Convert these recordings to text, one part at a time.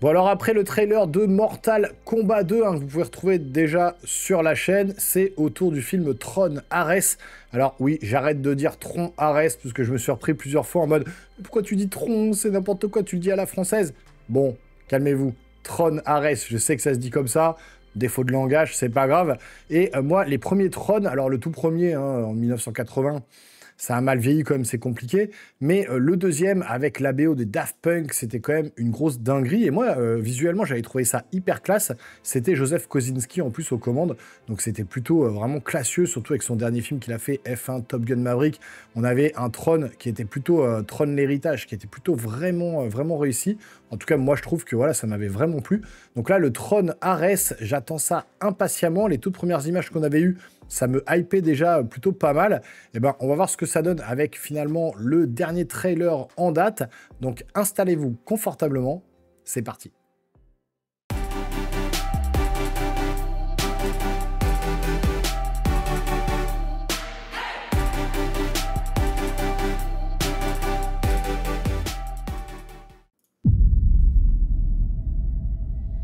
Bon alors après le trailer de Mortal Kombat 2, que vous pouvez retrouver déjà sur la chaîne, c'est autour du film Tron Ares. Alors oui, j'arrête de dire Tron Ares, puisque je me suis repris plusieurs fois en mode « Pourquoi tu dis Tron? C'est n'importe quoi, tu le dis à la française ?» Bon, calmez-vous. Tron Ares, je sais que ça se dit comme ça, défaut de langage, c'est pas grave. Et moi, les premiers Tron, alors le tout premier, en 1980... ça a mal vieilli quand même, c'est compliqué. Mais le deuxième, avec la BO de Daft Punk, c'était quand même une grosse dinguerie. Et moi, visuellement, j'avais trouvé ça hyper classe. C'était Joseph Kosinski en plus aux commandes. Donc c'était plutôt vraiment classieux, surtout avec son dernier film qu'il a fait, F1 Top Gun Maverick. On avait un Tron qui était plutôt Tron l'héritage, qui était plutôt vraiment, vraiment réussi. En tout cas, moi, je trouve que voilà, ça m'avait vraiment plu. Donc là, le Tron Ares, j'attends ça impatiemment. Les toutes premières images qu'on avait eues, ça me hypait déjà plutôt pas mal. Et ben, on va voir ce que ça donne avec finalement le dernier trailer en date. Donc installez-vous confortablement, c'est parti.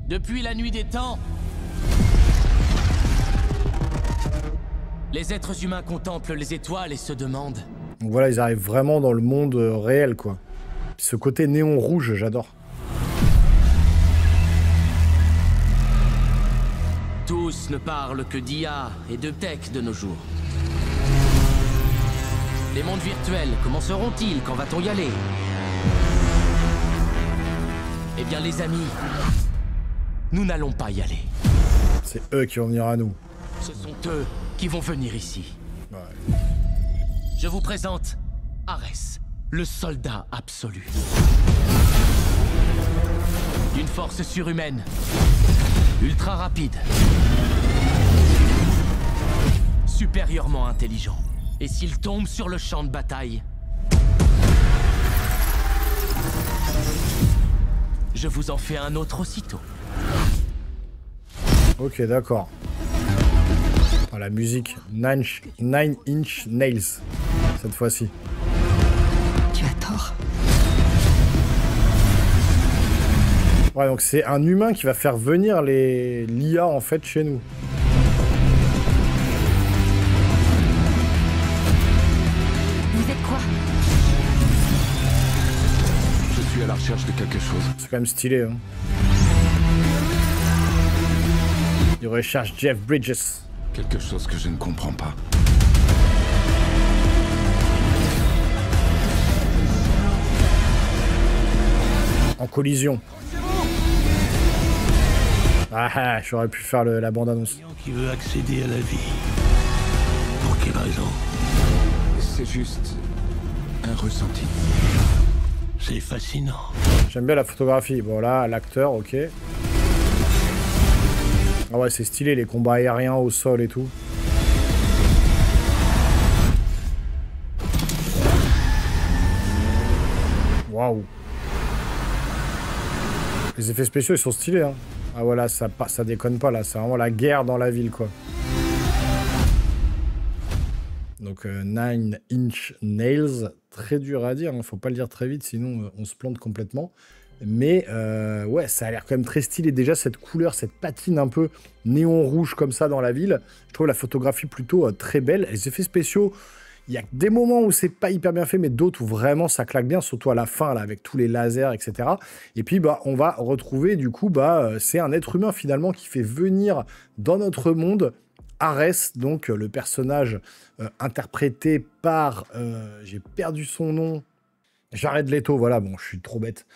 Depuis la nuit des temps, les êtres humains contemplent les étoiles et se demandent... Donc voilà, ils arrivent vraiment dans le monde réel, quoi. Ce côté néon rouge, j'adore. Tous ne parlent que d'IA et de tech de nos jours. Les mondes virtuels, comment seront-ils? Quand va-t-on y aller? Eh bien les amis, nous n'allons pas y aller. C'est eux qui vont venir à nous. Ce sont eux qui vont venir ici. Ouais. Je vous présente Ares, le soldat absolu. D'une force surhumaine, ultra rapide, supérieurement intelligent. Et s'il tombe sur le champ de bataille, je vous en fais un autre aussitôt. Ok, d'accord. Oh, la musique, Nine Inch Nails, cette fois-ci. Tu as tort. Ouais, donc c'est un humain qui va faire venir l'IA en fait chez nous. Vous êtes quoi? Je suis à la recherche de quelque chose. C'est quand même stylé, hein. Il recherche Jeff Bridges. Quelque chose que je ne comprends pas. En collision. Ah, j'aurais pu faire la bande-annonce. Qui veut accéder à la vie. Pour quelle raison? C'est juste un ressenti. C'est fascinant. J'aime bien la photographie. Bon, là, l'acteur, ok. Ah ouais, c'est stylé, les combats aériens au sol et tout. Waouh. Les effets spéciaux, ils sont stylés, hein. Ah voilà, ça déconne pas, là. C'est vraiment la guerre dans la ville, quoi. Donc, Nine Inch Nails, très dur à dire, hein. Faut pas le dire très vite, sinon on se plante complètement. Mais ouais, ça a l'air quand même très stylé. Déjà, cette couleur, cette patine un peu néon rouge comme ça dans la ville. Je trouve la photographie plutôt très belle. Les effets spéciaux, il y a des moments où c'est pas hyper bien fait, mais d'autres où vraiment ça claque bien, surtout à la fin, là, avec tous les lasers, etc. Et puis, bah, on va retrouver, du coup, bah, c'est un être humain, finalement, qui fait venir dans notre monde Ares, donc le personnage interprété par... j'ai perdu son nom. Jared Leto, voilà, bon, je suis trop bête.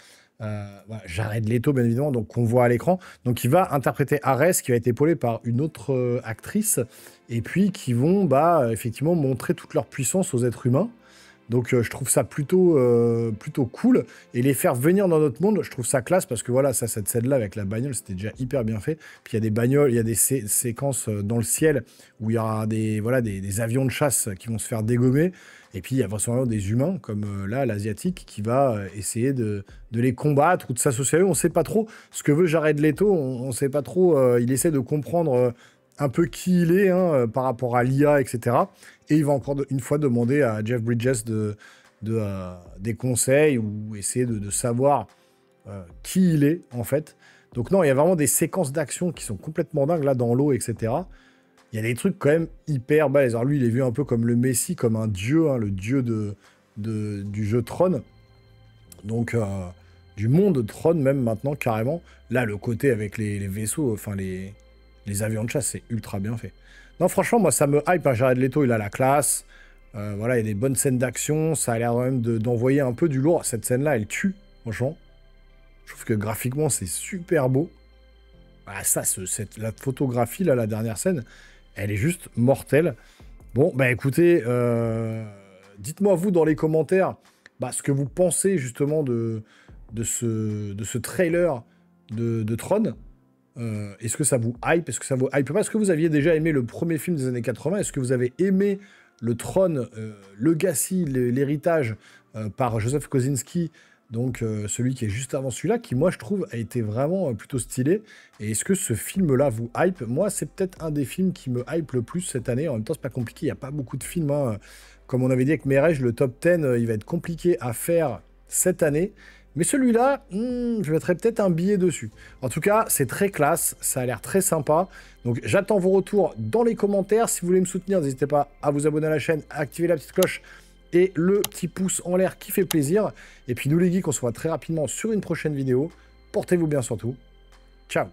Voilà, Jared Leto, bien évidemment, donc qu'on voit à l'écran. Donc, il va interpréter Ares, qui va être épaulé par une autre actrice, et puis qui vont, bah, effectivement, montrer toute leur puissance aux êtres humains. Donc, je trouve ça plutôt cool. Et les faire venir dans notre monde, je trouve ça classe, parce que voilà, ça, cette scène-là avec la bagnole, c'était déjà hyper bien fait. Puis, il y a des bagnoles, il y a des séquences dans le ciel, où il y aura des avions de chasse qui vont se faire dégommer. Et puis, il y a forcément des humains, comme là, l'asiatique, qui va essayer de les combattre ou de s'associer à eux. On ne sait pas trop ce que veut Jared Leto. On ne sait pas trop. Il essaie de comprendre un peu qui il est, hein, par rapport à l'IA, etc. Et il va encore une fois demander à Jeff Bridges des conseils ou essayer de savoir qui il est, en fait. Donc non, il y a vraiment des séquences d'action qui sont complètement dingues, là, dans l'eau, etc. Il y a des trucs quand même hyper balèzes. Alors lui, il est vu un peu comme le Messie, comme un dieu, hein, le dieu du jeu Tron. Donc, du monde Tron, même maintenant, carrément. Là, le côté avec les vaisseaux, enfin, les avions de chasse, c'est ultra bien fait. Non, franchement, moi, ça me hype. Hein. Jared Leto, il a la classe. Voilà, il y a des bonnes scènes d'action. Ça a l'air quand même d'envoyer un peu du lourd. Cette scène-là, elle tue, franchement. Je trouve que graphiquement, c'est super beau. Ah, ça, la photographie, là, la dernière scène, elle est juste mortelle. Bon, bah écoutez, dites-moi, vous, dans les commentaires, ce que vous pensez, justement, de ce trailer de Tron. Est-ce que ça vous hype? Est-ce que ça vous hype pas? Est-ce que vous aviez déjà aimé le premier film des années 80? Est-ce que vous avez aimé le Tron Legacy, l'héritage par Joseph Kosinski, donc celui qui est juste avant celui-là, qui moi je trouve a été vraiment plutôt stylé. Et est-ce que ce film-là vous hype? Moi c'est peut-être un des films qui me hype le plus cette année. En même temps c'est pas compliqué, il n'y a pas beaucoup de films. Hein. Comme on avait dit avec Merege, le top 10 il va être compliqué à faire cette année. Mais celui-là, je mettrais peut-être un billet dessus. En tout cas, c'est très classe, ça a l'air très sympa. Donc j'attends vos retours dans les commentaires. Si vous voulez me soutenir, n'hésitez pas à vous abonner à la chaîne, à activer la petite cloche et le petit pouce en l'air qui fait plaisir. Et puis nous les geeks, on se voit très rapidement sur une prochaine vidéo. Portez-vous bien surtout. Ciao.